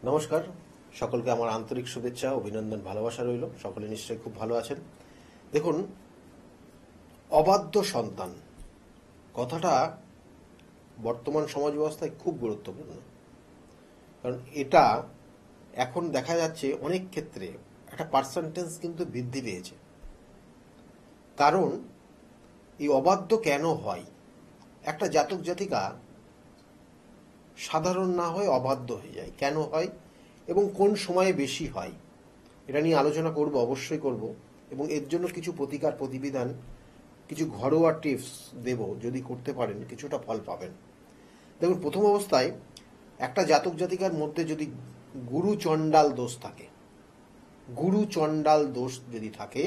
নমস্কার, সকলকে আমার আন্তরিক শুভেচ্ছা, অভিনন্দন, ভালোবাসা রইল। সকলে নিশ্চয়ই খুব ভালো আছেন। দেখুন, অবাধ্য সন্তান কথাটা বর্তমান সমাজ ব্যবস্থায় খুব গুরুত্বপূর্ণ। কারণ এটা এখন দেখা যাচ্ছে অনেক ক্ষেত্রে একটা পার্সেন্টেজ কিন্তু বৃদ্ধি পেয়েছে। কারণ এই অবাধ্য কেন হয়? একটা জাতক জাতিকা সাধারণ না হয়ে অবাধ্য হয়ে যায়, কেন হয় এবং কোন সময়ে বেশি হয়, এটা নিয়ে আলোচনা করব, অবশ্যই করব। এবং এর জন্য কিছু প্রতিকার প্রতিবিধান, কিছু ঘরোয়া টিপস দেব, যদি করতে পারেন কিছুটা ফল পাবেন। দেখুন, প্রথম অবস্থায় একটা জাতক জাতিকার মধ্যে যদি গুরু চণ্ডাল দোষ থাকে, গুরু চণ্ডাল দোষ যদি থাকে,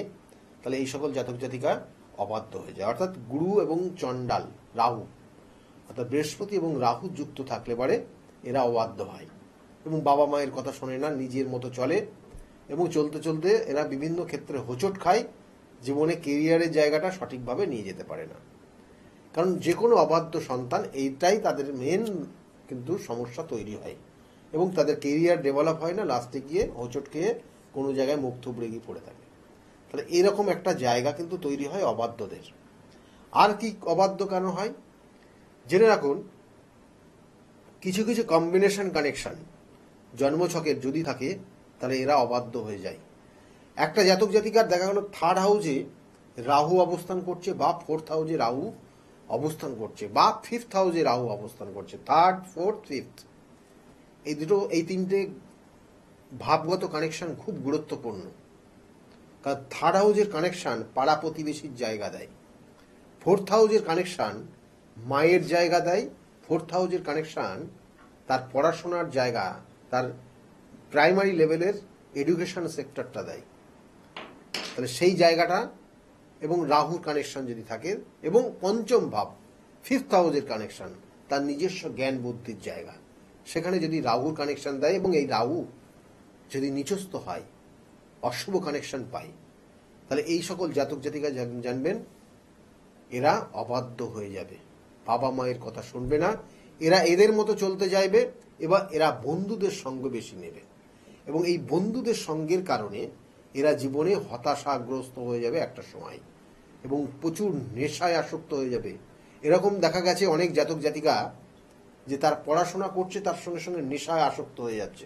তাহলে এই সকল জাতক জাতিকা অবাধ্য হয়ে যায়। অর্থাৎ গুরু এবং চণ্ডাল, রাহু, অর্থাৎ বৃহস্পতি এবং রাহু যুক্ত থাকলে পারে এরা অবাধ্য হয় এবং বাবা মায়ের কথা শোনে না, নিজের মতো চলে এবং চলতে চলতে এরা বিভিন্ন ক্ষেত্রে হোঁচট খায়, জীবনে কেরিয়ারের জায়গাটা সঠিকভাবে নিয়ে যেতে পারে না। কারণ যে কোনো অবাধ্য সন্তান, এইটাই তাদের মেন কিন্তু সমস্যা তৈরি হয় এবং তাদের কেরিয়ার ডেভেলপ হয় না, লাস্টে গিয়ে হোঁচট খেয়ে কোনো জায়গায় মুখ থুবড়ে গিয়ে পড়ে থাকে। তাহলে এরকম একটা জায়গা কিন্তু তৈরি হয় অবাধ্যদের। আর কি অবাধ্য কেন হয় জেনে রাখুন। কিছু কিছু কম্বিনেশন কানেকশন জন্মছকের যদি থাকে, তাহলে এরা অবাধ্য হয়ে যায়। একটা জাতক জাতিকার দেখা গেল থার্ড হাউসে রাহু অবস্থান করছে, বা ফোর্থ হাউসে রাহু অবস্থান করছে, বা ফিফথ হাউসে রাহু অবস্থান করছে। থার্ড, ফোর্থ, ফিফথ, এই তিনটে ভাবগত কানেকশন খুব গুরুত্বপূর্ণ। কারণ থার্ড হাউসের কানেকশন পাড়া প্রতিবেশীর জায়গা দেয়, ফোর্থ হাউসের কানেকশন মায়ের জায়গা দেয়, ফোর্থ হাউসের কানেকশন তার পড়াশোনার জায়গা, তার প্রাইমারি লেভেলের এডুকেশন সেক্টরটা দেয়। তাহলে সেই জায়গাটা এবং রাহুর কানেকশন যদি থাকে, এবং পঞ্চম ভাব ফিফথ হাউসের কানেকশন তার নিজস্ব জ্ঞান বুদ্ধির জায়গা, সেখানে যদি রাহুর কানেকশন দেয় এবং এই রাহু যদি নিচস্থ হয়, অশুভ কানেকশন পায়, তাহলে এই সকল জাতক জাতিকা জানবেন এরা অবাধ্য হয়ে যাবে, বাবা মায়ের কথা শুনবে না, এরা এদের মতো চলতে চাইবে, এবার এরা বন্ধুদের সঙ্গ বেশি নেবে এবং এই বন্ধুদের সঙ্গের কারণে এরা জীবনে হতাশাগ্রস্ত হয়ে যাবে একটা সময় এবং প্রচুর নেশায় আসক্ত হয়ে যাবে। এরকম দেখা গেছে অনেক জাতক জাতিকা যে তার পড়াশোনা করছে, তার সঙ্গে সঙ্গে নেশায় আসক্ত হয়ে যাচ্ছে,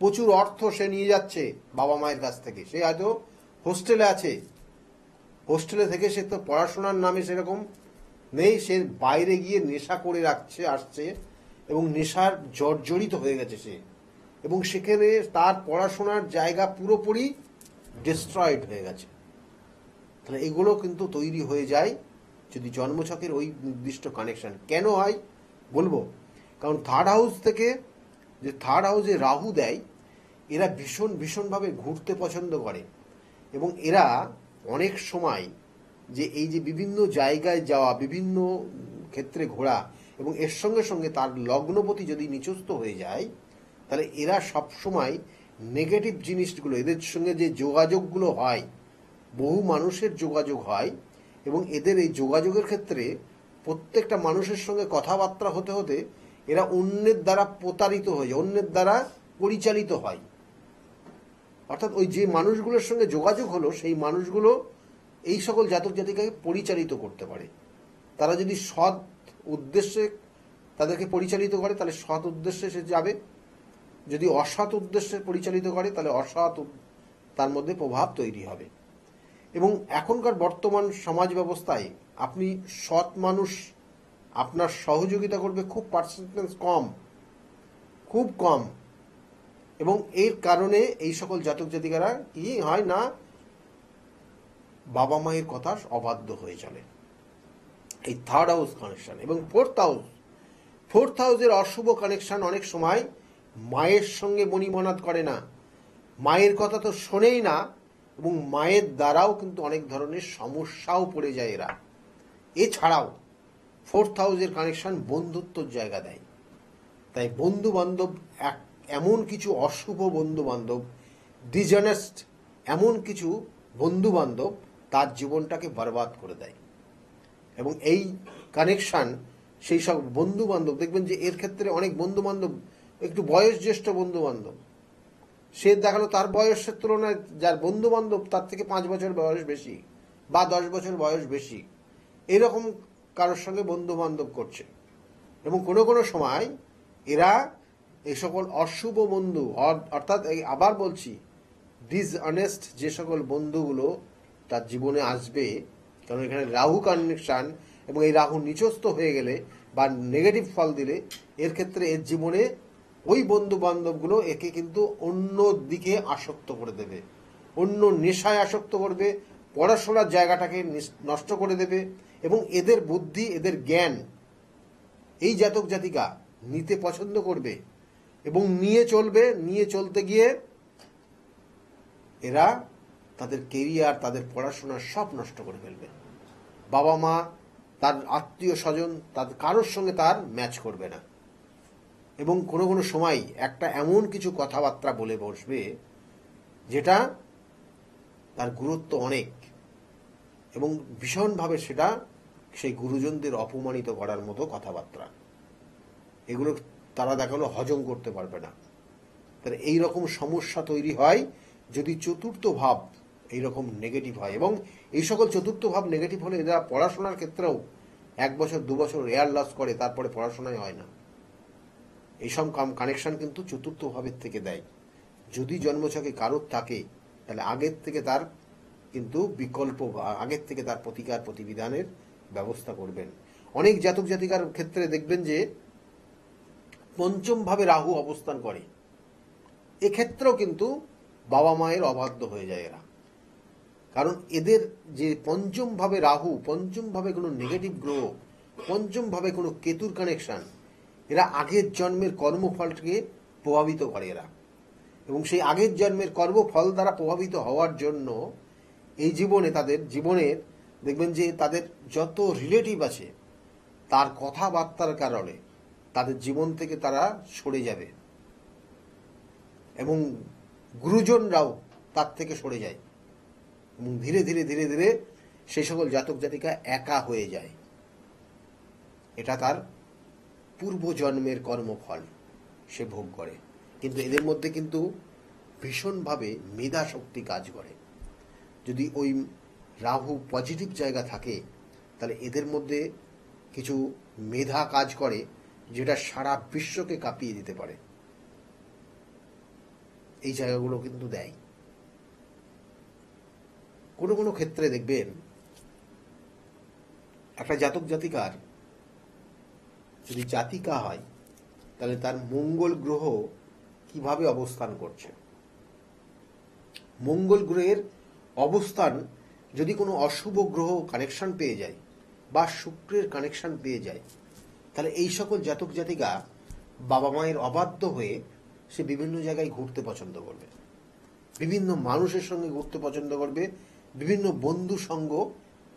প্রচুর অর্থ সে নিয়ে যাচ্ছে বাবা মায়ের কাছ থেকে। সে হয়তো হোস্টেলে আছে, হোস্টেলে থেকে সে তো পড়াশোনার নামে সেরকম নেই, সে বাইরে গিয়ে নেশা করে আসছে এবং নেশার জর্জরিত হয়ে গেছে সে, এবং সেখানে তার পড়াশোনার জায়গা পুরোপুরি ডিস্ট্রয়েড হয়ে গেছে। তাহলে এগুলো কিন্তু তৈরি হয়ে যায় যদি জন্মছকের ওই নির্দিষ্ট কানেকশন। কেন হয় বলবো, কারণ থার্ড হাউস থেকে যে থার্ড হাউসে রাহু দেয়, এরা ভীষণভাবে ঘুরতে পছন্দ করে এবং এরা অনেক সময় যে এই যে বিভিন্ন জায়গায় যাওয়া, বিভিন্ন ক্ষেত্রে ঘোরা, এবং এর সঙ্গে সঙ্গে তার লগ্নপতি যদি নিচস্থ হয়ে যায়, তাহলে এরা সবসময় নেগেটিভ জিনিসগুলো, এদের সঙ্গে যে যোগাযোগগুলো হয়, বহু মানুষের যোগাযোগ হয় এবং এদের এই যোগাযোগের ক্ষেত্রে প্রত্যেকটা মানুষের সঙ্গে কথাবার্তা হতে হতে এরা অন্যের দ্বারা প্রতারিত হয়ে যায়, অন্যের দ্বারা পরিচালিত হয়। অর্থাৎ ওই যে মানুষগুলোর সঙ্গে যোগাযোগ হলো, সেই মানুষগুলো এই সকল জাতক জাতিকাকে পরিচালিত করতে পারে। তারা যদি সৎ উদ্দেশ্যে তাদেরকে পরিচালিত করে, তাহলে সৎ উদ্দেশ্যে সে যাবে। যদি অসৎ উদ্দেশ্যে পরিচালিত করে, তাহলে অসৎ তার মধ্যে প্রভাব তৈরি হবে। এবং এখনকার বর্তমান সমাজ ব্যবস্থায় আপনি সৎ মানুষ আপনার সহযোগিতা করবে খুব পার্সেন্টেজ কম, খুব কম। এবং এর কারণে এই সকল জাতক জাতিকারা কি হয় না, বাবা মায়ের কথা অবাধ্য হয়ে চলে। এই থার্ড হাউস কানেকশন এবং ফোর্থ হাউসের অশুভ কানেকশন অনেক সময় মায়ের সঙ্গে বনিবনাত করে না, মায়ের কথা তো শোনেই না, এবং মায়ের দ্বারাও কিন্তু অনেক ধরনের সমস্যাও পড়ে যায় এরা। এছাড়াও ফোর্থ হাউসের কানেকশন বন্ধুত্বর জায়গা দেয়। তাই বন্ধু বান্ধব এমন কিছু অশুভ বন্ধু বান্ধব, ডিজনেস্ট এমন কিছু বন্ধু বান্ধব তার জীবনটাকে বরবাদ করে দেয়। এবং এই কানেকশন, সেই সব বন্ধু বান্ধব দেখবেন যে এর ক্ষেত্রে অনেক বন্ধু বান্ধব একটু বয়স জ্যেষ্ঠ বন্ধু বান্ধব, সে দেখালো তার বয়সের তুলনায় যার বন্ধু বান্ধব তার থেকে 5 বছর বয়স বেশি বা 10 বছর বয়স বেশি, এরকম কারোর সঙ্গে বন্ধু বান্ধব করছে। এবং কোনো কোনো সময় এরা এই সকল অশুভ বন্ধু, অর্থাৎ আবার বলছি, ডিসঅনেস্ট যে সকল বন্ধুগুলো তার জীবনে আসবে, কারণ এখানে রাহু কানেকশন, এবং এই রাহু নিচস্থ হয়ে গেলে বা নেগেটিভ ফল দিলে এর ক্ষেত্রে এর জীবনে ওই বন্ধু বান্ধবগুলো একে কিন্তু অন্য দিকে আসক্ত করে দেবে, অন্য নেশায় আসক্ত করবে, পড়াশোনার জায়গাটাকে নষ্ট করে দেবে। এবং এদের বুদ্ধি, এদের জ্ঞান এই জাতক জাতিকা নিতে পছন্দ করবে এবং নিয়ে চলবে। নিয়ে চলতে গিয়ে এরা তাদের কেরিয়ার, তাদের পড়াশোনা সব নষ্ট করে ফেলবে। বাবা মা, তার আত্মীয় স্বজন, তাদের কারোর সঙ্গে তার ম্যাচ করবে না। এবং কোনো কোনো সময় একটা এমন কিছু কথাবার্তা বলে বসবে যেটা তার গুরুত্ব অনেক, এবং ভীষণভাবে সেটা সেই গুরুজনদের অপমানিত করার মতো কথাবার্তা, এগুলো তারা দেখালো হজম করতে পারবে না। তাহলে এইরকম সমস্যা তৈরি হয় যদি চতুর্থ ভাব এইরকম নেগেটিভ হয়। এবং এই সকল চতুর্থ ভাব নেগেটিভ হলে এরা পড়াশোনার ক্ষেত্রেও 1 বছর 2 বছর এয়ার লস করে, তারপরে পড়াশোনায় হয় না। এইসব কানেকশন কিন্তু চতুর্থ ভাবের থেকে দেয়। যদি জন্মছকে কারোর থাকে তাহলে আগের থেকে তার কিন্তু বিকল্প, আগের থেকে তার প্রতিকার প্রতিবিধানের ব্যবস্থা করবেন। অনেক জাতক জাতিকার ক্ষেত্রে দেখবেন যে পঞ্চম ভাবে রাহু অবস্থান করে, এক্ষেত্রেও কিন্তু বাবা মায়ের অবাধ্য হয়ে যায় এরা। কারণ এদের যে পঞ্চম ভাবে রাহু, পঞ্চম ভাবে কোনো নেগেটিভ গ্রহ, পঞ্চম ভাবে কোনো কেতুর কানেকশন, এরা আগের জন্মের কর্মফলকে প্রভাবিত করে এরা। এবং সেই আগের জন্মের কর্মফল দ্বারা প্রভাবিত হওয়ার জন্য এই জীবনে, তাদের জীবনের দেখবেন যে তাদের যত রিলেটিভ আছে তার কথাবার্তার কারণে তাদের জীবন থেকে তারা সরে যাবে, এবং গুরুজনরাও তার থেকে সরে যায়, এবং ধীরে ধীরে ধীরে ধীরে সেই সকল জাতক জাতিকা একা হয়ে যায়। এটা তার পূর্বজন্মের কর্মফল সে ভোগ করে। কিন্তু এদের মধ্যে কিন্তু ভীষণভাবে মেধা শক্তি কাজ করে। যদি ওই রাহু পজিটিভ জায়গা থাকে তাহলে এদের মধ্যে কিছু মেধা কাজ করে যেটা সারা বিশ্বকে কাঁপিয়ে দিতে পারে। এই জায়গাগুলো কিন্তু দেয়। কোনো কোনো ক্ষেত্রে দেখবেন একটা জাতক জাতিকার যদি জাতিকা হয় তাহলে তার মঙ্গল গ্রহ কিভাবে অবস্থান করছে, মঙ্গল গ্রহের অবস্থান যদি কোনো অশুভ গ্রহ কানেকশন পেয়ে যায় বা শুক্রের কানেকশন পেয়ে যায়, তাহলে এই সকল জাতক জাতিকা বাবা মায়ের অবাধ্য হয়ে সে বিভিন্ন জায়গায় ঘুরতে পছন্দ করবে, বিভিন্ন মানুষের সঙ্গে ঘুরতে পছন্দ করবে, বিভিন্ন বন্ধু সঙ্গ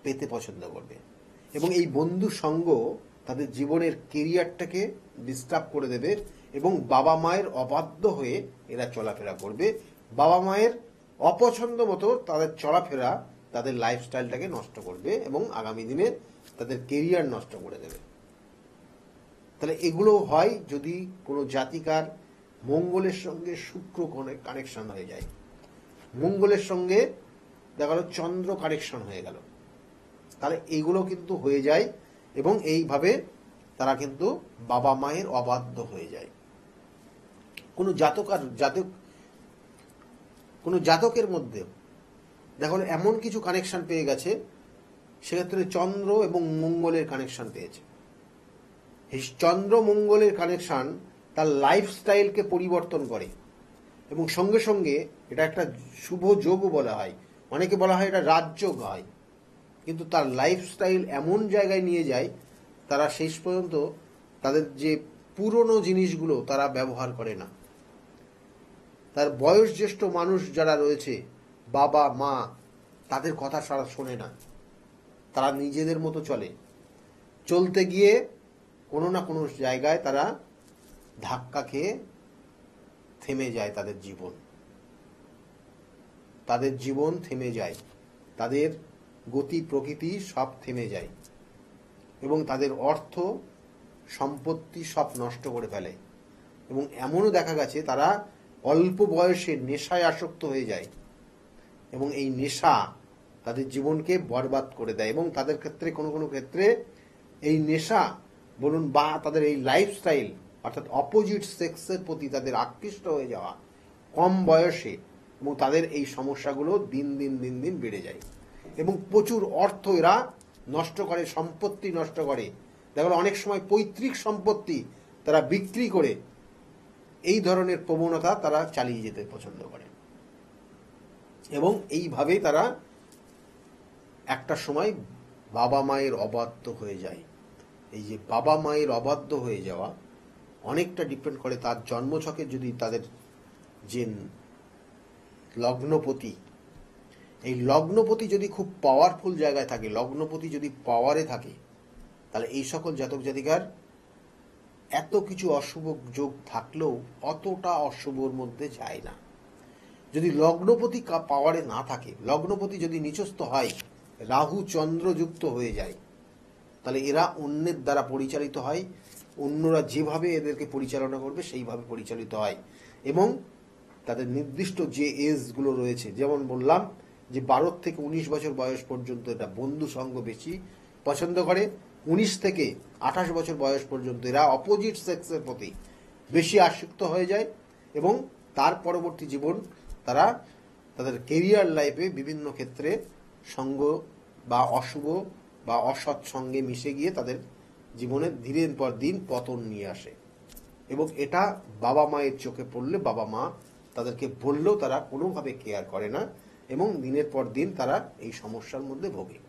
পেতে পছন্দ করবে। এবং এই বন্ধু সঙ্গ তাদের জীবনের কেরিয়ারটাকে ডিস্টার্ব করে দেবে, এবং বাবা মায়ের অবাধ্য হয়ে এরা চলাফেরা করবে। বাবা মায়ের অপছন্দ মতো তাদের চলাফেরা তাদের লাইফস্টাইলটাকে নষ্ট করবে এবং আগামী দিনে তাদের কেরিয়ার নষ্ট করে দেবে। তাহলে এগুলো হয় যদি কোনো জাতিকার মঙ্গলের সঙ্গে শুক্র কানেকশন হয়ে যায়, মঙ্গলের সঙ্গে দেখা গেল চন্দ্র কানেকশন হয়ে গেল, তাহলে এইগুলো কিন্তু হয়ে যায় এবং এইভাবে তারা কিন্তু বাবা মায়ের অবাধ্য হয়ে যায়। কোনো জাতকের মধ্যে দেখা গেল এমন কিছু কানেকশন পেয়ে গেছে, সেক্ষেত্রে চন্দ্র এবং মঙ্গলের কানেকশন পেয়েছে। এই চন্দ্র মঙ্গলের কানেকশন তার লাইফস্টাইলকে পরিবর্তন করে, এবং সঙ্গে সঙ্গে এটা একটা শুভ যোগও বলা হয়, অনেকে বলা হয় এটা রাজযোগ হয়। কিন্তু তার লাইফস্টাইল এমন জায়গায় নিয়ে যায় তারা শেষ পর্যন্ত তাদের যে পুরনো জিনিসগুলো তারা ব্যবহার করে না। তার বয়োজ্যেষ্ঠ মানুষ যারা রয়েছে, বাবা মা, তাদের কথা সারা শোনে না, তারা নিজেদের মতো চলে। চলতে গিয়ে কোনো না কোনো জায়গায় তারা ধাক্কা খেয়ে থেমে যায়, তাদের জীবন থেমে যায়, তাদের গতি প্রকৃতি সব থেমে যায়, এবং তাদের অর্থ সম্পত্তি সব নষ্ট করে ফেলে, এবং এমনও দেখা গেছে তারা অল্প বয়সে নেশায় আসক্ত হয়ে যায় এবং এই নেশা তাদের জীবনকে বরবাদ করে দেয়। এবং তাদের ক্ষেত্রে কোনো কোনো ক্ষেত্রে এই নেশা বলুন বা তাদের এই লাইফস্টাইল অর্থাৎ অপোজিট সেক্সের প্রতি তাদের আকৃষ্ট হয়ে যাওয়া কম বয়সে, এবং তাদের এই সমস্যাগুলো দিন দিন দিন দিন বেড়ে যায় এবং প্রচুর অর্থ এরা নষ্ট করে, সম্পত্তি নষ্ট করে। দেখো অনেক সময় পৈতৃক সম্পত্তি তারা বিক্রি করে এই ধরনের প্রবণতা তারা চালিয়ে যেতে পছন্দ করে এবং এইভাবেই তারা একটা সময় বাবা মায়ের অবাধ্য হয়ে যায়। এই যে বাবা মায়ের অবাধ্য হয়ে যাওয়া অনেকটা ডিপেন্ড করে তার জন্মছকে যদি তাদের যে লগ্নপতি, এই লগ্নপতি যদি খুব পাওয়ারফুল জায়গায় থাকে, লগ্নপতি যদি পাওয়ারে থাকে, তাহলে এই সকল জাতক জাতিকার এত কিছু অশুভ যোগ থাকলেও অতটা অশুভর মধ্যে যায় না। যদি লগ্নপতি পাওয়ারে না থাকে, লগ্নপতি যদি নিচস্থ হয়, রাহু চন্দ্র যুক্ত হয়ে যায়, তাহলে এরা অন্যের দ্বারা পরিচালিত হয়, অন্যরা যেভাবে এদেরকে পরিচালনা করবে সেইভাবে পরিচালিত হয় এবং তাদের নির্দিষ্ট যে এজগুলো রয়েছে, যেমন বললাম যে 12 থেকে 19 বছর বয়স পর্যন্ত এটা বন্ধু সঙ্গ বেশি পছন্দ করে, 19 থেকে 28 বছর বয়স পর্যন্ত এরা অপোজিট সেক্সের প্রতি বেশি আসক্ত হয়ে যায় এবং তার পরবর্তী জীবন তারা তাদের কেরিয়ার লাইফে বিভিন্ন ক্ষেত্রে সঙ্গ বা অশুভ বা অসৎ সঙ্গে মিশে গিয়ে তাদের জীবনে দিনের পর দিন পতন নিয়ে আসে এবং এটা বাবা মায়ের চোখে পড়লে বাবা মা তাদেরকে বললেও তারা কোনোভাবে কেয়ার করে না এবং দিনের পর দিন তারা এই সমস্যার মধ্যে ভোগে।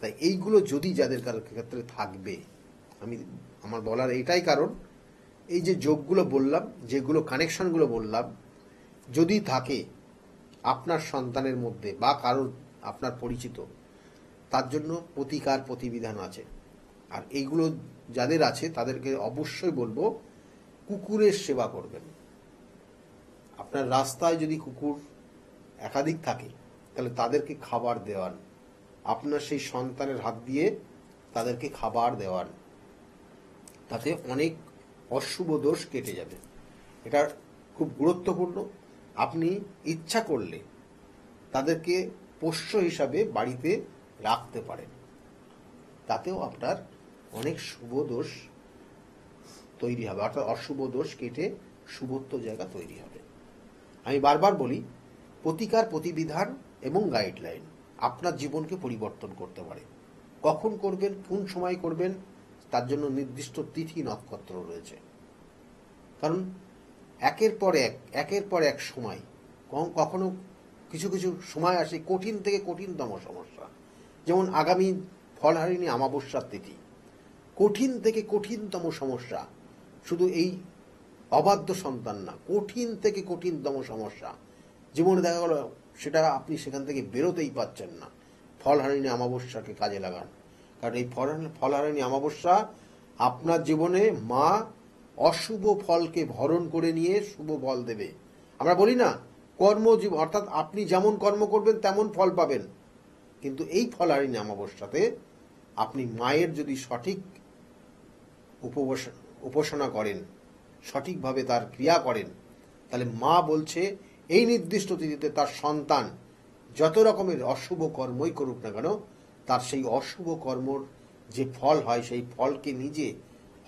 তাই এইগুলো যদি যাদের ক্ষেত্রে থাকবে, আমার বলার এইটাই কারণ, এই যে যোগগুলো বললাম, যেগুলো কানেকশনগুলো বললাম, যদি থাকে আপনার সন্তানের মধ্যে বা কারোর আপনার পরিচিত, তার জন্য প্রতিকার প্রতিবিধান আছে। আর এইগুলো যাদের আছে তাদেরকে অবশ্যই বলবো কুকুরের সেবা করবেন। আপনার রাস্তায় যদি কুকুর একাধিক থাকে তাহলে তাদেরকে খাবার দেওয়ান, আপনার সেই সন্তানের হাত দিয়ে তাদেরকে খাবার দেওয়ান, তাতে অনেক অশুভ দোষ কেটে যাবে। এটা খুব গুরুত্বপূর্ণ। আপনি ইচ্ছা করলে তাদেরকে পোষ্য হিসাবে বাড়িতে রাখতে পারেন, তাতেও আপনার অনেক শুভ দোষ তৈরি হবে, অর্থাৎ অশুভ দোষ কেটে শুভত্ব জায়গা তৈরি হবে। আমি বারবার বলি প্রতিকার প্রতিবিধান এবং গাইডলাইন আপনার জীবনকে পরিবর্তন করতে পারে। কখন করবেন, কোন সময় করবেন, তার জন্য নির্দিষ্ট তিথি নক্ষত্র রয়েছে। কারণ একের পর এক সময়, কখনো কিছু কিছু সময় আসে কঠিন থেকে কঠিনতম সমস্যা, যেমন আগামী ফলহারিণী অমাবস্যার তিথি, কঠিন থেকে কঠিনতম সমস্যা, শুধু এই অবাধ্য সন্তান না, কঠিন থেকে কঠিনতম সমস্যা জীবনে দেখা গেল সেটা আপনি সেখান থেকে বেরোতেই পাচ্ছেন না। ফলহারিণী অমাবস্যাকে কাজে লাগান, কারণ এই ফলহারিণী অমাবস্যা আপনার জীবনে মা অশুভ ফলকে ভরণ করে নিয়ে শুভ ফল দেবে। আমরা বলি না কর্মজীব, অর্থাৎ আপনি যেমন কর্ম করবেন তেমন ফল পাবেন, কিন্তু এই ফলহারিণী অমাবস্যাতে আপনি মায়ের যদি সঠিক উপাসনা করেন, সঠিকভাবে তার ক্রিয়া করেন, তাহলে মা বলছে এই নির্দিষ্ট তিথিতে তার সন্তান যত রকমের অশুভ কর্মই করুক না কেন, তার সেই অশুভ কর্মর যে ফল হয় সেই ফলকে নিজে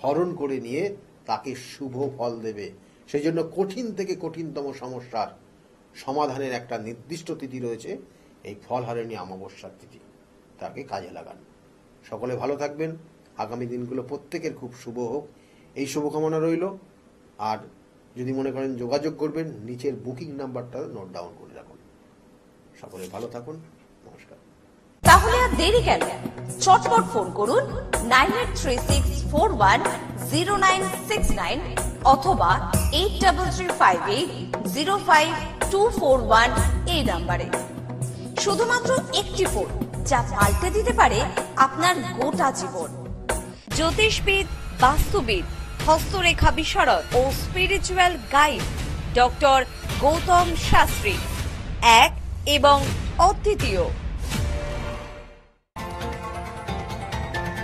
হরণ করে নিয়ে তাকে শুভ ফল দেবে। সেই জন্য কঠিন থেকে কঠিনতম সমস্যার সমাধানের একটা নির্দিষ্ট তিথি রয়েছে, এই ফলহারিণী অমাবস্যার তিথি, তাকে কাজে লাগান। সকলে ভালো থাকবেন, আগামী দিনগুলো প্রত্যেকের খুব শুভ হোক, এই শুভকামনা রইল। আর যদি মনে করেন যোগাযোগ করবেন, নিচের বুকিং নাম্বারটা নোট ডাউন করে রাখুন। সকলে ভালো থাকুন, নমস্কার। তাহলে আর দেরি কেন, চটপট ফোন করুন 9836410969 অথবা 8335805241 এই নাম্বারে। শুধুমাত্র একটি ফোন, যা পাল্টে দিতে পারে আপনার গোটা জীবন। জ্যোতিষবিদ, বাস্তুবিদ, হস্তরেখা বিশারদ ও spiritual guide doctor Goutam Shastri, এক এবং অদ্বিতীয়।